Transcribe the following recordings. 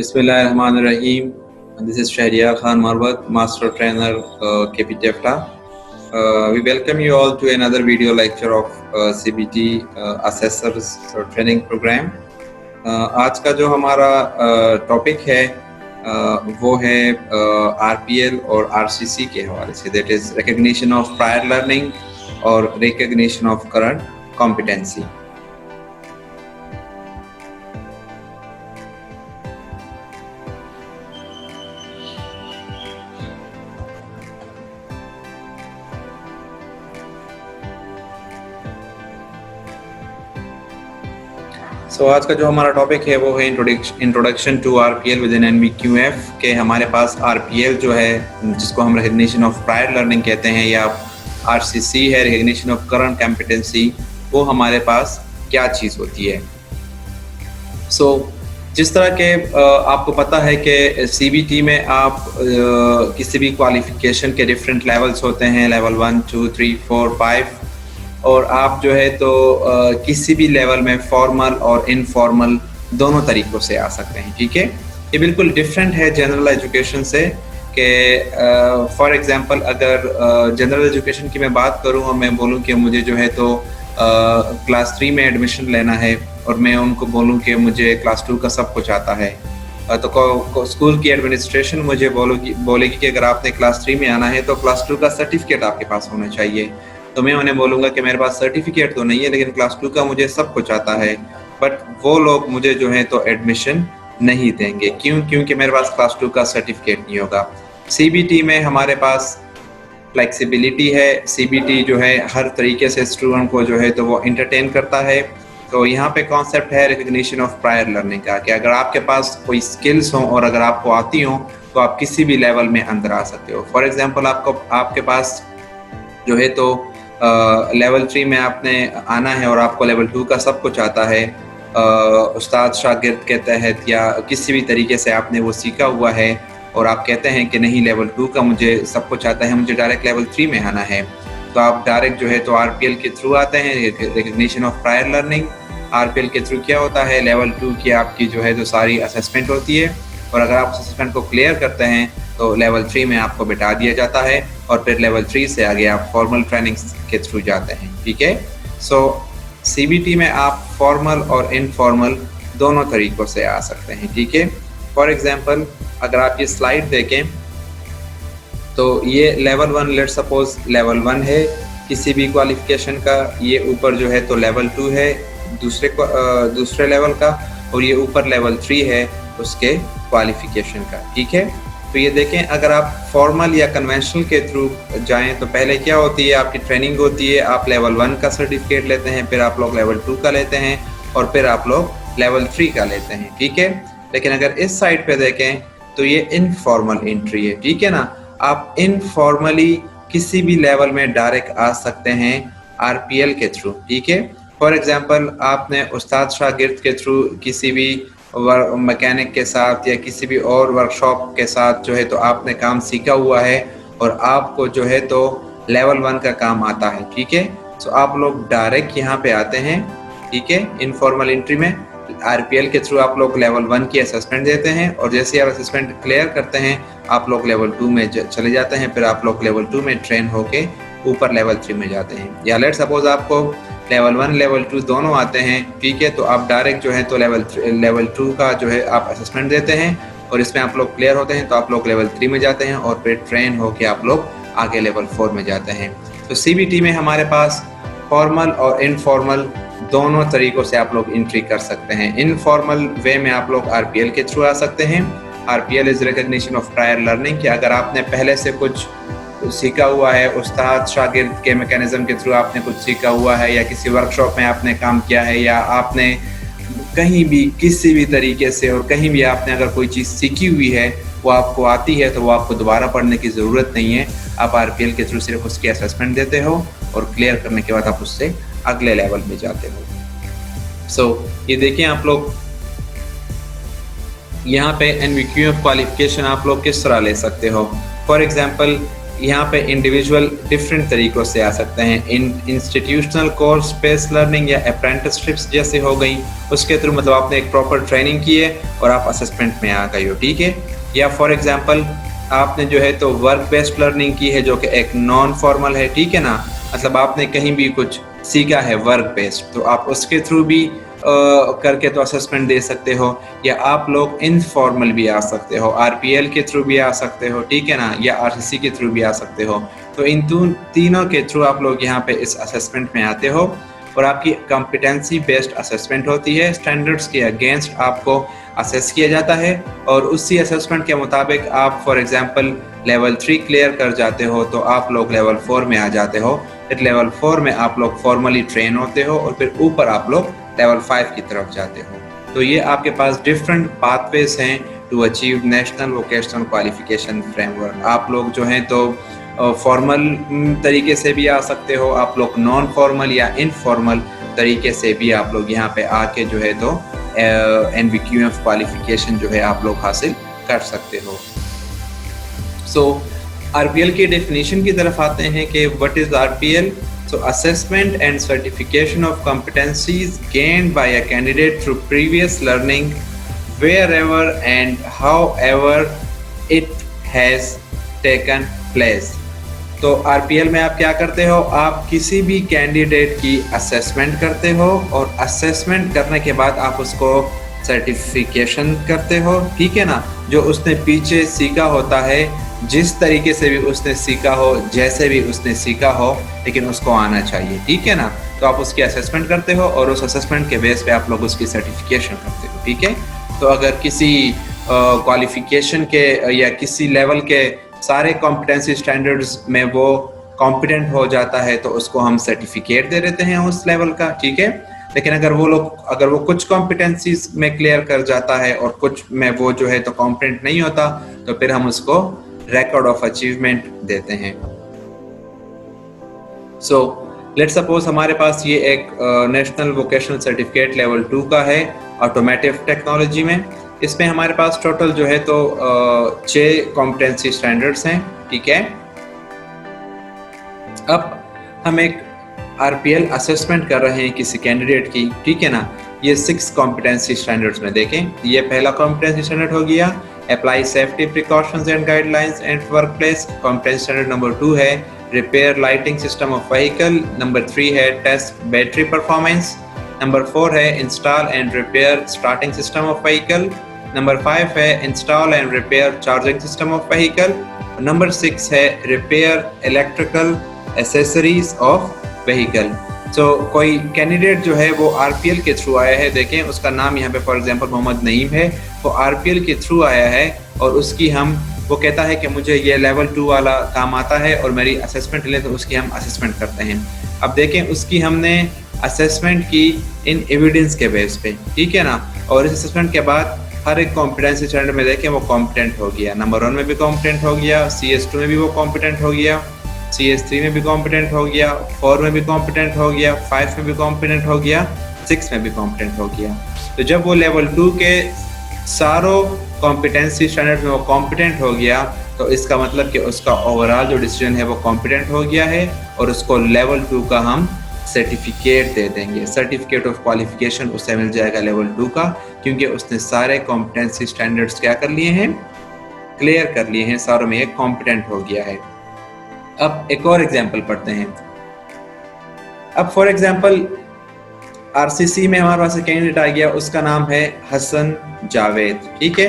Bismillahirrahmanirrahim. This is Shahriar Khan Marwat, Master Trainer, KPTFTA. We welcome you all to another video lecture of CBT Assessors Training Program. आज का जो हमारा topic है वो है RPL और RCC के हवाले से, that is recognition of prior learning और रिकग्निशन ऑफ करंट कॉम्पिटेंसी. आज का जो हमारा टॉपिक है वो है introduction to RPL within NVQF के हमारे पास आरपीएल जो है जिसको हम रिकग्निशन ऑफ प्रायर लर्निंग कहते हैं या आरसीसी है रिकग्निशन ऑफ करंट कॉम्पिटेंसी, वो हमारे पास क्या चीज़ होती है. जिस तरह के आपको पता है कि सीबीटी में आप किसी भी क्वालिफिकेशन के डिफरेंट लेवल्स होते हैं, लेवल 1, 2, 3, 4, 5, और आप जो है तो किसी भी लेवल में फॉर्मल और इनफॉर्मल दोनों तरीक़ों से आ सकते हैं. ठीक है, ये बिल्कुल डिफरेंट है जनरल एजुकेशन से कि फॉर एग्जांपल अगर जनरल एजुकेशन की मैं बात करूं और मैं बोलूं कि मुझे जो है तो क्लास 3 में एडमिशन लेना है और मैं उनको बोलूं कि मुझे क्लास 2 का सब कुछ आता है, तो स्कूल की एडमिनिस्ट्रेशन मुझे बोलेगी कि अगर आपने क्लास 3 में आना है तो क्लास 2 का सर्टिफिकेट आपके पास होना चाहिए. तो मैं उन्हें बोलूँगा कि मेरे पास सर्टिफिकेट तो नहीं है लेकिन क्लास 2 का मुझे सब कुछ आता है, बट वो लोग मुझे जो है तो एडमिशन नहीं देंगे. क्योंकि मेरे पास क्लास 2 का सर्टिफिकेट नहीं होगा. सीबीटी में हमारे पास फ्लेक्सिबिलिटी है. सीबीटी जो है हर तरीके से स्टूडेंट को जो है तो वो इंटरटेन करता है. तो यहाँ पे कॉन्सेप्ट है रिकग्निशन ऑफ प्रायर लर्निंग का कि अगर आपके पास कोई स्किल्स हों और अगर आपको आती हों तो आप किसी भी लेवल में अंदर आ सकते हो. फॉर एग्जाम्पल आपके पास जो है तो लेवल 3 में आपने आना है और आपको लेवल 2 का सब कुछ आता है, उस्ताद शागिर्द के तहत या किसी भी तरीके से आपने वो सीखा हुआ है और आप कहते हैं कि नहीं लेवल 2 का मुझे सब कुछ आता है, मुझे डायरेक्ट लेवल 3 में आना है, तो आप डायरेक्ट जो है तो आरपीएल के थ्रू आते हैं, recognition of prior learning. RPL के थ्रू क्या होता है, लेवल 2 की आपकी जो है तो सारी असेसमेंट होती है और अगर आप असेसमेंट को क्लियर करते हैं तो लेवल 3 में आपको बिठा दिया जाता है और फिर लेवल 3 से आगे आप फॉर्मल ट्रेनिंग के थ्रू जाते हैं. ठीक है, सीबीटी में आप फॉर्मल और इनफॉर्मल दोनों तरीक़ों से आ सकते हैं. ठीक है, फॉर एग्जांपल अगर आप ये स्लाइड देखें तो ये लेवल 1, लेट्स सपोज लेवल 1 है किसी भी क्वालिफिकेशन का, ये ऊपर जो है तो लेवल 2 है दूसरे लेवल का और ये ऊपर लेवल 3 है उसके क्वालिफिकेशन का. ठीक है, तो ये देखें अगर आप फॉर्मल या कन्वेंशनल के थ्रू जाएं तो पहले क्या होती है, आपकी ट्रेनिंग होती है, आप लेवल 1 का सर्टिफिकेट लेते हैं, फिर आप लोग लेवल 2 का लेते हैं और फिर आप लोग लेवल 3 का लेते हैं. ठीक है, लेकिन अगर इस साइड पे देखें तो ये इनफॉर्मल एंट्री है. ठीक है ना, आप इनफॉर्मली किसी भी लेवल में डायरेक्ट आ सकते हैं आरपीएल के थ्रू. ठीक है, फॉर एग्जाम्पल आपने उस्ताद शागिर्द के थ्रू किसी भी मैकेनिक के साथ या किसी भी और वर्कशॉप के साथ जो है तो आपने काम सीखा हुआ है और आपको जो है तो लेवल 1 का काम आता है. ठीक है, तो आप लोग डायरेक्ट यहाँ पे आते हैं. ठीक है, इनफॉर्मल एंट्री में आरपीएल के थ्रू आप लोग लेवल 1 की असेसमेंट देते हैं और जैसे आप असेसमेंट क्लियर करते हैं आप लोग लेवल 2 में चले जाते हैं, फिर आप लोग लेवल 2 में ट्रेन होके ऊपर लेवल 3 में जाते हैं. या लेट सपोज आपको लेवल 1 लेवल 2 दोनों आते हैं. ठीक है, तो आप डायरेक्ट जो है तो लेवल 2 का जो है आप असेसमेंट देते हैं और इसमें आप लोग क्लियर होते हैं तो आप लोग लेवल 3 में जाते हैं और फिर ट्रेन होके आप लोग आगे लेवल 4 में जाते हैं. तो सीबीटी में हमारे पास फॉर्मल और इनफॉर्मल दोनों तरीक़ों से आप लोग एंट्री कर सकते हैं. इनफॉर्मल वे में आप लोग आरपीएल के थ्रू आ सकते हैं. RPL is recognition of prior learning कि अगर आपने पहले से कुछ सीखा हुआ है, उस्ताद शागिर्द के मैकेनिज्म के थ्रू आपने कुछ सीखा हुआ है या किसी वर्कशॉप में आपने काम किया है या आपने कहीं भी किसी भी तरीके से और कहीं भी आपने अगर कोई चीज़ सीखी हुई है वो आपको आती है तो वो आपको दोबारा पढ़ने की ज़रूरत नहीं है. आप आरपीएल के थ्रू सिर्फ उसकी असेसमेंट देते हो और क्लियर करने के बाद आप उससे अगले लेवल में जाते हो. ये देखें आप लोग यहाँ पे एनवीक्यूएफ क्वालिफिकेशन आप लोग किस तरह ले सकते हो. फॉर एग्जांपल यहाँ पे इंडिविजुअल डिफरेंट तरीक़ों से आ सकते हैं। इंस्टीट्यूशनल कोर्स बेस्ड लर्निंग या अप्रेंटिसशिप्स जैसे हो गई, उसके थ्रू मतलब आपने एक प्रॉपर ट्रेनिंग की है और आप असेसमेंट में आ गए हो, ठीक है। या फॉर एग्जांपल आपने जो है तो वर्क बेस्ड लर्निंग की है जो कि एक नॉन फॉर्मल है, ठीक है ना, मतलब आपने कहीं भी कुछ सीखा है वर्क बेस्ड, तो आप उसके थ्रू भी करके तो असेसमेंट दे सकते हो। या आप लोग इनफॉर्मल भी आ सकते हो, आरपीएल के थ्रू भी आ सकते हो, ठीक है ना, या आरसीसी के थ्रू भी आ सकते हो। तो इन तीनों के थ्रू आप लोग यहाँ पे इस असेसमेंट में आते हो और आपकी कॉम्पिटेंसी बेस्ड असेसमेंट होती है। स्टैंडर्ड्स के अगेंस्ट आपको असेस किया जाता है और उसी असेसमेंट के मुताबिक आप फॉर एग्जांपल लेवल 3 क्लियर कर जाते हो तो आप लोग लेवल 4 में आ जाते हो। फिर लेवल 4 में आप लोग फॉर्मली ट्रेन होते हो और फिर ऊपर आप लोग लेवल 5 की तरफ जाते हो। तो ये आपके पास डिफरेंट पाथवेज हैं to achieve National Vocational Qualification Framework. आप लोग जो हैं तो फॉर्मल तरीके से भी आ सकते हो, आप लोग नॉन फॉर्मल या इनफॉर्मल तरीके से भी आप लोग यहाँ पे आके जो है तो NVQF क्वालिफिकेशन जो है आप लोग हासिल कर सकते हो। सो RPL की डेफिनेशन की तरफ आते हैं कि what is RPL? So assessment and certification of competencies gained by a candidate through previous learning wherever and however it has taken place। तो RPL में आप क्या करते हो, आप किसी भी कैंडिडेट की असेसमेंट करते हो और असेसमेंट करने के बाद आप उसको सर्टिफिकेशन करते हो, ठीक है ना, जो उसने पीछे सीखा होता है, जिस तरीके से भी उसने सीखा हो, जैसे भी उसने सीखा हो, लेकिन उसको आना चाहिए, ठीक है ना। तो आप उसकी असेसमेंट करते हो और उस असेसमेंट के बेस पे आप लोग उसकी सर्टिफिकेशन करते हो, ठीक है। तो अगर किसी क्वालिफिकेशन के या किसी लेवल के सारे कॉम्पिटेंसी स्टैंडर्ड्स में वो कॉम्पिटेंट हो जाता है तो उसको हम सर्टिफिकेट दे देते हैं उस लेवल का, ठीक है। लेकिन अगर वो कुछ कॉम्पिटेंसीज में क्लियर कर जाता है और कुछ में वो जो है तो कॉम्पिटेंट नहीं होता, तो फिर हम उसको record of achievement देते हैं। So let's suppose हमारे पास ये एक नेशनल वोकेशनल सर्टिफिकेट लेवल 2 का है ऑटोमेटिव टेक्नोलॉजी में। इसमें हमारे पास टोटल जो है तो 6 कॉम्पिटेंसी स्टैंडर्ड्स हैं, ठीक है। अब हम एक RPL असेसमेंट कर रहे हैं किसी कैंडिडेट की, ठीक है ना। ये 6 कॉम्पिटेंसी स्टैंडर्ड्स में देखें, ये पहला कॉम्पिटेंसी स्टैंडर्ड हो गया, apply safety precautions and guidelines at workplace. Competency standard number 2 है repair lighting system of vehicle. Number 3 है टेस्ट बैटरी परफॉर्मेंस। नंबर 4 है install and repair starting system of vehicle. Number 5 है install and repair charging system of vehicle. Number 6 है repair electrical accessories of vehicle. तो कोई candidate जो है वो RPL के थ्रू आया है, देखें उसका नाम यहाँ पे फॉर एग्जांपल मोहम्मद नईम है, वो RPL के थ्रू आया है और उसकी वो कहता है कि मुझे ये लेवल 2 वाला काम आता है और मेरी असेसमेंट ले, तो उसकी हम असेसमेंट करते हैं। अब देखें उसकी हमने असेसमेंट की इन एविडेंस के बेस पे, ठीक है ना, और इस असेसमेंट के बाद हर एक कॉम्पिटेंसी स्टैंडर्ड में देखें वो कॉम्पिटेंट हो गया। नंबर 1 में भी कॉम्पिटेंट हो गया, CS2 में भी वो कॉम्पिटेंट हो गया, CS3 में भी कॉम्पिटेंट हो गया, 4 में भी कॉम्पिटेंट हो गया, 5 में भी कॉम्पिटेंट हो गया, 6 में भी कॉम्पिटेंट हो गया। तो जब वो लेवल 2 के सारों कॉम्पिटेंसी स्टैंडर्ड में वो कॉम्पिटेंट हो गया, तो इसका मतलब कि उसका ओवरऑल जो डिसीजन है वो कॉम्पिटेंट हो गया है और उसको लेवल 2 का हम सर्टिफिकेट दे देंगे। सर्टिफिकेट ऑफ क्वालिफिकेशन उससे मिल जाएगा लेवल 2 का, क्योंकि उसने सारे कॉम्पिटेंसी स्टैंडर्ड्स क्या कर लिए हैं, क्लियर कर लिए हैं, सारों में एक कॉम्पिटेंट हो गया है। अब एक और एग्जांपल पढ़ते हैं। अब फॉर एग्जांपल RCC में हमारे पास कैंडिडेट आ गया, उसका नाम है हसन जावेद, ठीक है।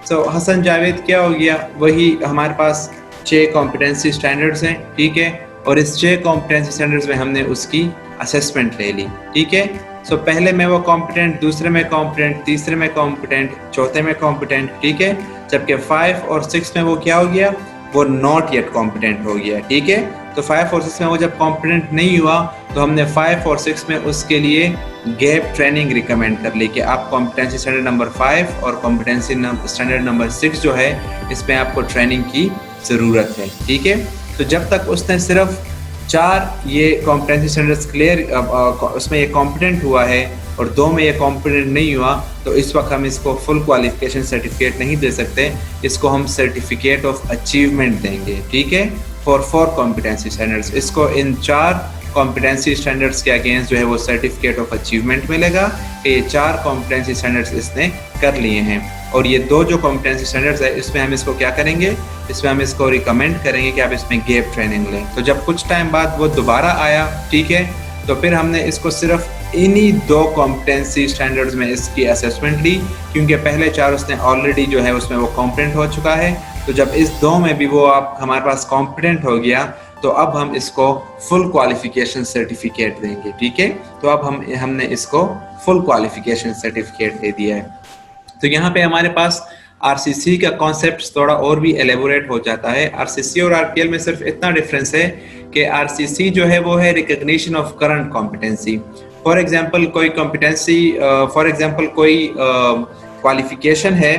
सो हसन जावेद क्या हो गया, वही हमारे पास 6 कॉम्पिटेंसी स्टैंडर्ड्स हैं, ठीक है, और इस 6 कॉम्पिटेंसी स्टैंडर्ड्स में हमने उसकी असेसमेंट ले ली, ठीक है। सो पहले में वो कॉम्पिटेंट, दूसरे में कॉम्पिटेंट, तीसरे में कॉम्पिटेंट, चौथे में कॉम्पिटेंट, ठीक है। जबकि 5 और 6 में वो क्या हो गया, वो नॉट येट कॉम्पिटेंट हो गया, ठीक है। तो 5 और 6 में वो जब कॉम्पिटेंट नहीं हुआ तो हमने 5 और 6 में उसके लिए गैप ट्रेनिंग रिकमेंड कर ली कि आप कॉम्पिटेंसी स्टैंडर्ड नंबर 5 और कॉम्पिटेंसी स्टैंडर्ड नंबर 6 जो है इसमें आपको ट्रेनिंग की ज़रूरत है, ठीक है। तो जब तक उसने सिर्फ 4 ये कॉम्पिटेंसी स्टैंडर्ड्स क्लियर उसमें ये कॉम्पिटेंट हुआ है और 2 में ये कॉम्पिटेंट नहीं हुआ, तो इस वक्त हम इसको फुल क्वालिफिकेशन सर्टिफिकेट नहीं दे सकते, इसको हम सर्टिफिकेट ऑफ अचीवमेंट देंगे, ठीक है। For 4 competency standards. इसको इन 4 कॉम्पिटेंसी स्टैंडर्ड्स के अगेंस्ट जो है वो सर्टिफिकेट ऑफ अचीवमेंट मिलेगा कि ये 4 कॉम्पिटेंसी स्टैंडर्ड्स इसने कर लिए हैं। और ये 2 जो कॉम्पिटेंसी स्टैंडर्ड्स है इसमें हम इसको क्या करेंगे, इसमें हम इसको रिकमेंड करेंगे कि आप इसमें गैप ट्रेनिंग लें। तो जब कुछ टाइम बाद वो दोबारा आया, ठीक है, तो फिर हमने इसको सिर्फ इन्हीं 2 कॉम्पिटेंसी स्टैंडर्ड्स में इसकी असेसमेंट ली, क्योंकि पहले 4 उसने ऑलरेडी जो है उसमें वो कॉम्पिटेंट हो चुका है। तो जब इस 2 में भी वो आप हमारे पास कॉम्पिटेंट हो गया, तो अब हम इसको फुल क्वालिफिकेशन सर्टिफिकेट देंगे, ठीक है। तो अब हमने इसको फुल क्वालिफिकेशन सर्टिफिकेट दे दिया है। तो यहाँ पे हमारे पास आरसीसी का कॉन्सेप्ट थोड़ा और भी एलेबोरेट हो जाता है। आरसीसी और आरपीएल में सिर्फ इतना डिफरेंस है कि आरसीसी जो है वो है recognition of current competency. For example कोई कॉम्पिटेंसी, फॉर एग्जांपल कोई क्वालिफिकेशन है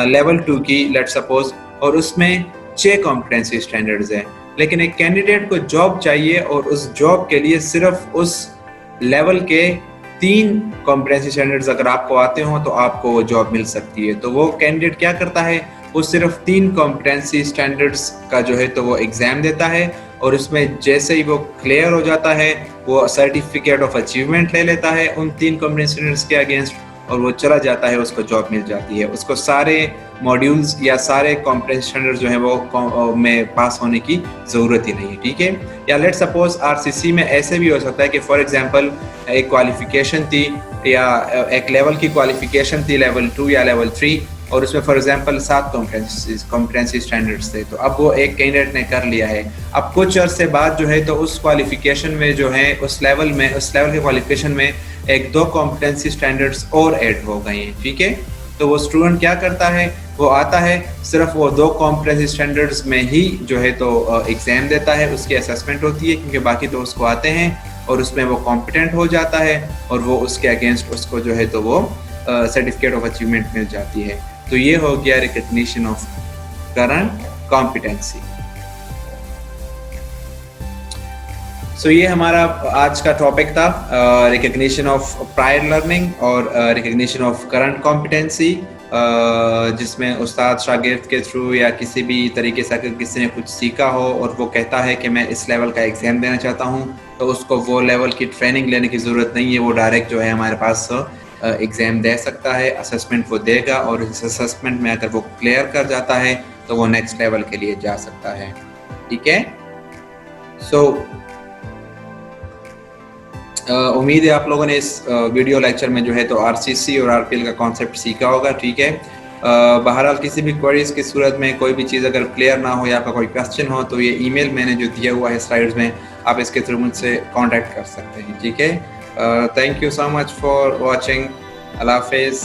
लेवल 2 की, लेट सपोज, और उसमें 6 कॉम्पिटेंसी स्टैंडर्ड्स हैं, लेकिन एक कैंडिडेट को जॉब चाहिए और उस जॉब के लिए सिर्फ उस लेवल के 3 कॉम्पिटेंसी स्टैंडर्ड्स अगर आपको आते हो तो आपको वो जॉब मिल सकती है। तो वो कैंडिडेट क्या करता है, वो सिर्फ 3 कॉम्पिटेंसी स्टैंडर्ड्स का जो है तो वो एग्जाम देता है, और उसमें जैसे ही वो क्लियर हो जाता है वो सर्टिफिकेट ऑफ अचीवमेंट ले लेता है उन 3 कॉम्पिटेंसी स्टैंडर्ड्स के अगेंस्ट, और वो चला जाता है, उसको जॉब मिल जाती है। उसको सारे मॉड्यूल्स या सारे कॉम्पिटेंसी स्टैंडर्ड्स जो है वो में पास होने की ज़रूरत ही नहीं है, ठीक है। या लेट सपोज आरसीसी में ऐसे भी हो सकता है कि फॉर एग्जांपल एक क्वालिफिकेशन थी या एक लेवल की क्वालिफिकेशन थी, लेवल 2 या लेवल 3, और उसमें फॉर एग्जांपल 7 कॉम्पिटेंसी स्टैंडर्ड्स थे। तो अब वो एक कैंडिडेट ने कर लिया है, अब कुछ अरसे बाद जो है तो उस क्वालिफिकेशन में जो है उस लेवल के क्वालिफिकेशन में 1-2 कॉम्पिटेंसी स्टैंडर्ड्स और ऐड हो गए हैं, ठीक है। तो वो स्टूडेंट क्या करता है, वो आता है, सिर्फ वो 2 कॉम्पिटेंसी स्टैंडर्ड्स में ही जो है तो एग्जाम देता है, उसकी असेसमेंट होती है, क्योंकि बाकी तो उसको आते हैं, और उसमें वो कॉम्पिटेंट हो जाता है, और वो उसके अगेंस्ट उसको जो है तो वो सर्टिफिकेट ऑफ अचीवमेंट मिल जाती है। तो ये हो गया रिकॉग्निशन ऑफ करंट कॉम्पिटेंसी। सो ये हमारा आज का टॉपिक था, रिकॉग्निशन ऑफ प्रायर लर्निंग और रिकॉग्निशन ऑफ करंट कॉम्पिटेंसी, जिसमें उस्ताद शागिर्द के थ्रू या किसी भी तरीके से अगर किसी ने कुछ सीखा हो और वो कहता है कि मैं इस लेवल का एग्ज़ाम देना चाहता हूँ, तो उसको वो लेवल की ट्रेनिंग लेने की ज़रूरत नहीं है, वो डायरेक्ट जो है हमारे पास एग्ज़ाम दे सकता है, असेसमेंट वो देगा, और इस असेसमेंट में अगर वो क्लियर कर जाता है तो वो नेक्स्ट लेवल के लिए जा सकता है, ठीक है। सो उम्मीद है आप लोगों ने इस वीडियो लेक्चर में जो है तो आरसीसी और आरपीएल का कॉन्सेप्ट सीखा होगा, ठीक है। बहरहाल किसी भी क्वेरीज की सूरत में कोई भी चीज़ अगर क्लियर ना हो या आपका कोई क्वेश्चन हो तो ये ईमेल मैंने जो दिया हुआ है स्लाइड्स में, आप इसके थ्रू मुझसे कांटेक्ट कर सकते हैं, ठीक है। Thank you so much for watching. अल्लाह हाफिज़।